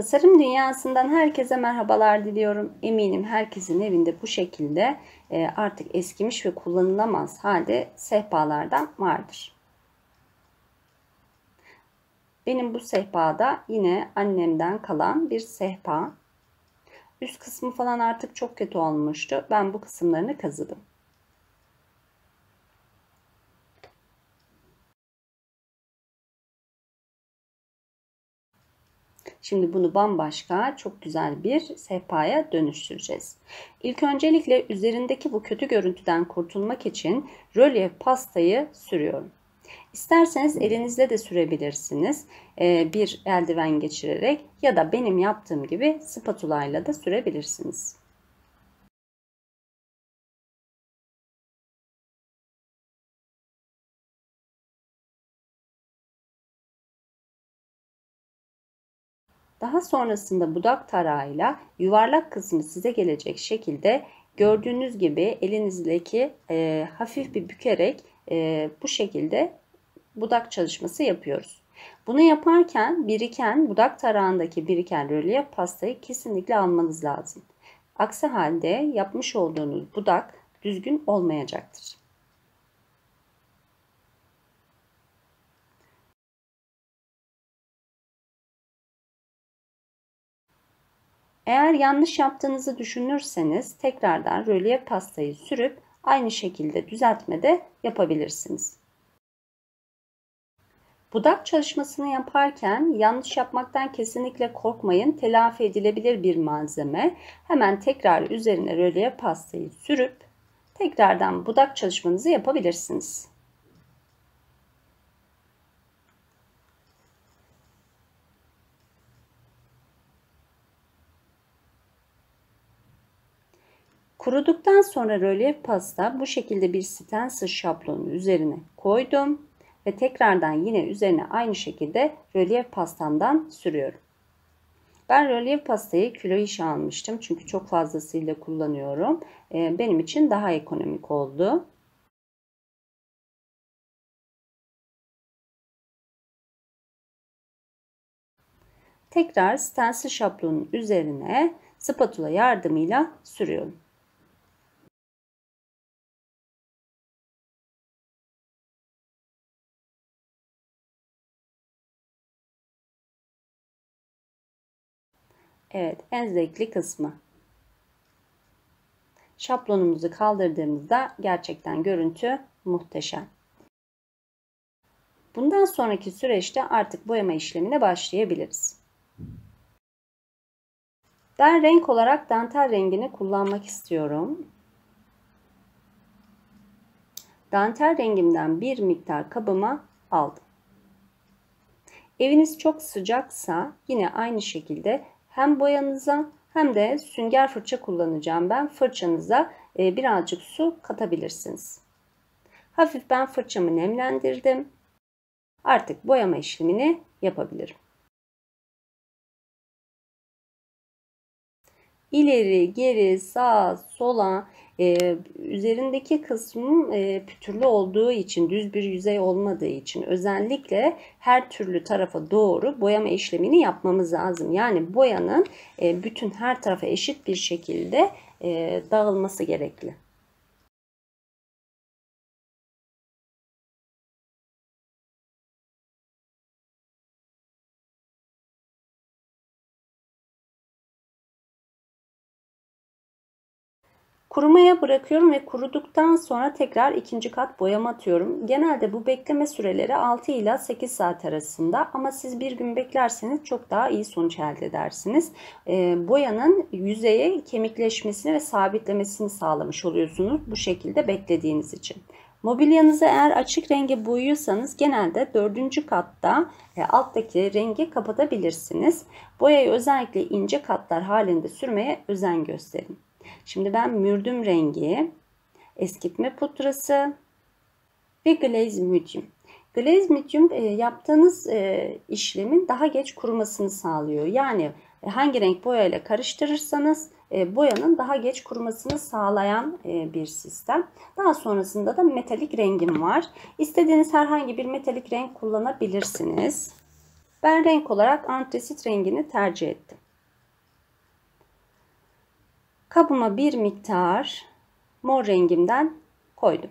Tasarım dünyasından herkese merhabalar diliyorum. Eminim herkesin evinde bu şekilde artık eskimiş ve kullanılamaz halde sehpalardan vardır. Benim bu sehpada yine annemden kalan bir sehpa. Üst kısmı falan artık çok kötü olmuştu. Ben bu kısımlarını kazıdım. Şimdi bunu bambaşka çok güzel bir sehpaya dönüştüreceğiz. İlk öncelikle üzerindeki bu kötü görüntüden kurtulmak için rölyef pastayı sürüyorum. İsterseniz elinizle de sürebilirsiniz. Bir eldiven geçirerek ya da benim yaptığım gibi spatula ile de sürebilirsiniz. Daha sonrasında budak tarağıyla yuvarlak kısmı size gelecek şekilde gördüğünüz gibi elinizdeki hafif bir bükerek bu şekilde budak çalışması yapıyoruz. Bunu yaparken budak tarağındaki biriken rölyef pastayı kesinlikle almanız lazım. Aksi halde yapmış olduğunuz budak düzgün olmayacaktır. Eğer yanlış yaptığınızı düşünürseniz tekrardan rölyef pastayı sürüp aynı şekilde düzeltme de yapabilirsiniz. Budak çalışmasını yaparken yanlış yapmaktan kesinlikle korkmayın. Telafi edilebilir bir malzeme. Hemen tekrar üzerine rölyef pastayı sürüp tekrardan budak çalışmanızı yapabilirsiniz. Kuruduktan sonra rölyef pasta bu şekilde bir stencil şablonun üzerine koydum ve tekrardan yine üzerine aynı şekilde rölyef pastamdan sürüyorum. Ben rölyef pastayı kilo işi almıştım çünkü çok fazlasıyla kullanıyorum. Benim için daha ekonomik oldu. Tekrar stencil şablonun üzerine spatula yardımıyla sürüyorum. Evet, en zevkli kısmı. Şablonumuzu kaldırdığımızda gerçekten görüntü muhteşem. Bundan sonraki süreçte artık boyama işlemine başlayabiliriz. Ben renk olarak dantel rengini kullanmak istiyorum. Dantel rengimden bir miktar kabıma aldım. Eviniz çok sıcaksa yine aynı şekilde hem boyanıza hem de sünger fırça kullanacağım ben. Fırçanıza birazcık su katabilirsiniz. Hafif ben fırçamı nemlendirdim. Artık boyama işlemini yapabilirim. İleri, geri, sağa, sola üzerindeki kısmım pütürlü olduğu için, düz bir yüzey olmadığı için özellikle her türlü tarafa doğru boyama işlemini yapmamız lazım. Yani boyanın bütün her tarafa eşit bir şekilde dağılması gerekli. Kurumaya bırakıyorum ve kuruduktan sonra tekrar ikinci kat boyama atıyorum. Genelde bu bekleme süreleri 6 ile 8 saat arasında ama siz bir gün beklerseniz çok daha iyi sonuç elde edersiniz. Boyanın yüzeye kemikleşmesini ve sabitlemesini sağlamış oluyorsunuz bu şekilde beklediğiniz için. Mobilyanızı eğer açık renge boyuyorsanız genelde 4. katta alttaki rengi kapatabilirsiniz. Boyayı özellikle ince katlar halinde sürmeye özen gösterin. Şimdi ben mürdüm rengi, eskitme pudrası ve glaze medium. Glaze medium yaptığınız işlemin daha geç kurumasını sağlıyor. Yani hangi renk boyayla karıştırırsanız boyanın daha geç kurumasını sağlayan bir sistem. Daha sonrasında da metalik rengim var. İstediğiniz herhangi bir metalik renk kullanabilirsiniz. Ben renk olarak antrasit rengini tercih ettim. Kabıma bir miktar mor rengimden koydum.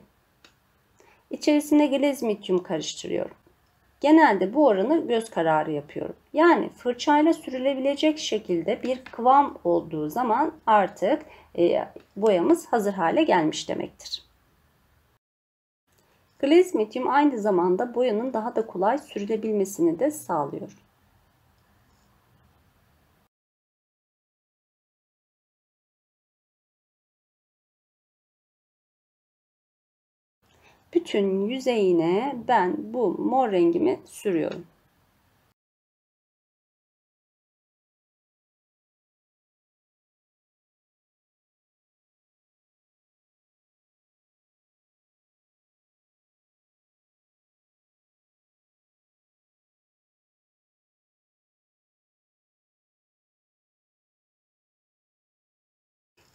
İçerisine glazmityum karıştırıyorum. Genelde bu oranı göz kararı yapıyorum. Yani fırçayla sürülebilecek şekilde bir kıvam olduğu zaman artık boyamız hazır hale gelmiş demektir. Glazmityum aynı zamanda boyanın daha da kolay sürülebilmesini de sağlıyor. Bütün yüzeyine ben bu mor rengimi sürüyorum.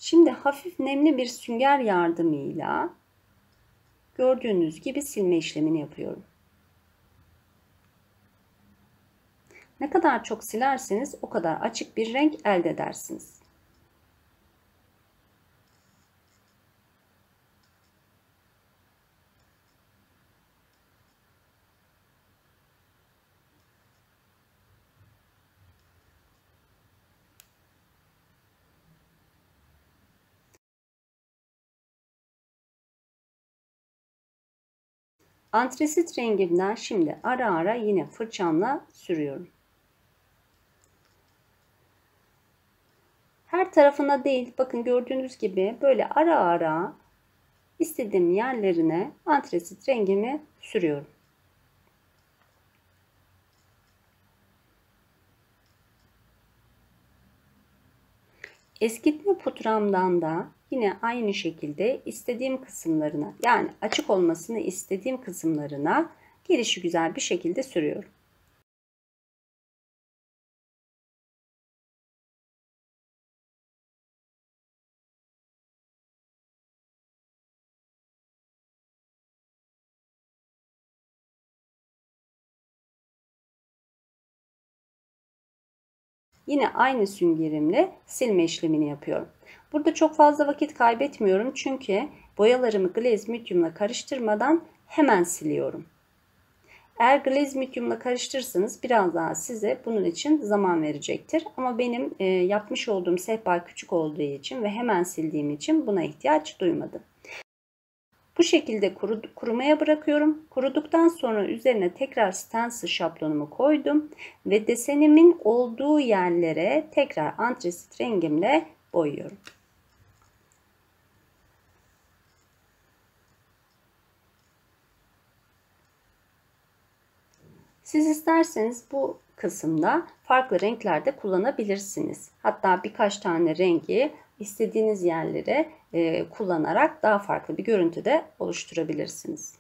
Şimdi hafif nemli bir sünger yardımıyla gördüğünüz gibi silme işlemini yapıyorum. Ne kadar çok silerseniz o kadar açık bir renk elde edersiniz. Antrasit rengimden şimdi ara ara yine fırçamla sürüyorum. Her tarafına değil, bakın gördüğünüz gibi böyle ara ara istediğim yerlerine antrasit rengimi sürüyorum. Eskitme pudramdan da yine aynı şekilde istediğim kısımlarına, yani açık olmasını istediğim kısımlarına gelişigüzel bir şekilde sürüyorum. Yine aynı süngerimle silme işlemini yapıyorum. Burada çok fazla vakit kaybetmiyorum çünkü boyalarımı glazmityumla karıştırmadan hemen siliyorum. Eğer glazmityumla karıştırırsanız biraz daha size bunun için zaman verecektir. Ama benim yapmış olduğum sehpa küçük olduğu için ve hemen sildiğim için buna ihtiyaç duymadım. Bu şekilde kurumaya bırakıyorum. Kuruduktan sonra üzerine tekrar stencil şablonumu koydum ve desenimin olduğu yerlere tekrar antrasit rengimle boyuyorum. Siz isterseniz bu kısımda farklı renklerde kullanabilirsiniz. Hatta birkaç tane rengi istediğiniz yerlere kullanarak daha farklı bir görüntü de oluşturabilirsiniz.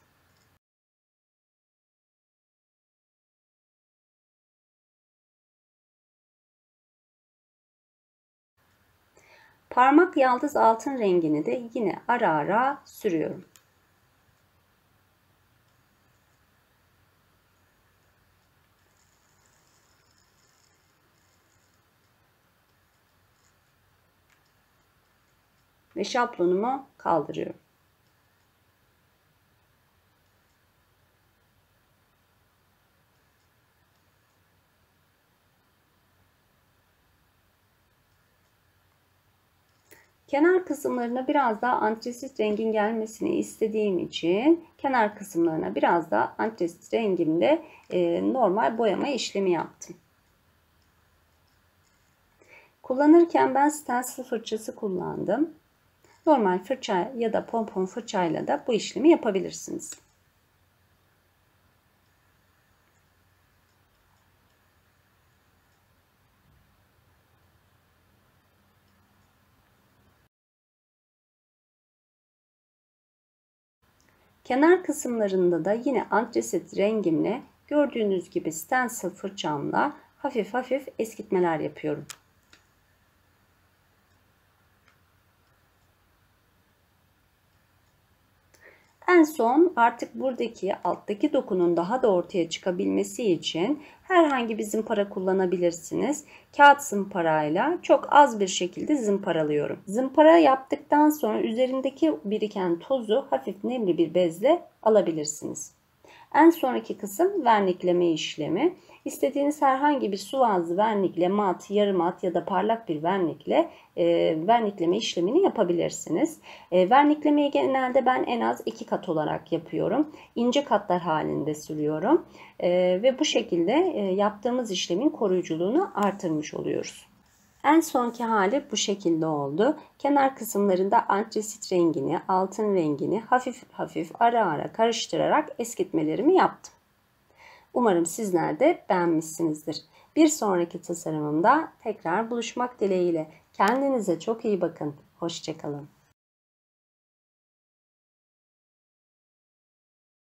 Parmak yaldız altın rengini de yine ara ara sürüyorum. Ve şablonumu kaldırıyorum. Kenar kısımlarına biraz daha antrasit rengin gelmesini istediğim için kenar kısımlarına biraz daha antrasit rengimde normal boyama işlemi yaptım. Kullanırken ben stencil fırçası kullandım. Normal fırça ya da pompon fırçayla da bu işlemi yapabilirsiniz. Kenar kısımlarında da yine antrasit rengimle gördüğünüz gibi stencil fırçamla hafif hafif eskitmeler yapıyorum. En son artık buradaki alttaki dokunun daha da ortaya çıkabilmesi için herhangi bir zımpara kullanabilirsiniz. Kağıt zımparayla çok az bir şekilde zımparalıyorum. Zımpara yaptıktan sonra üzerindeki biriken tozu hafif nemli bir bezle alabilirsiniz. En sonraki kısım vernikleme işlemi. İstediğiniz herhangi bir su ağzı vernikle, mat, yarı mat ya da parlak bir vernikle vernikleme işlemini yapabilirsiniz. Verniklemeyi genelde ben en az 2 kat olarak yapıyorum. İnce katlar halinde sürüyorum. Ve bu şekilde yaptığımız işlemin koruyuculuğunu artırmış oluyoruz. En sonki hali bu şekilde oldu. Kenar kısımlarında antrasit rengini, altın rengini hafif hafif ara ara karıştırarak eskitmelerimi yaptım. Umarım sizler de beğenmişsinizdir. Bir sonraki tasarımımda tekrar buluşmak dileğiyle. Kendinize çok iyi bakın. Hoşça kalın.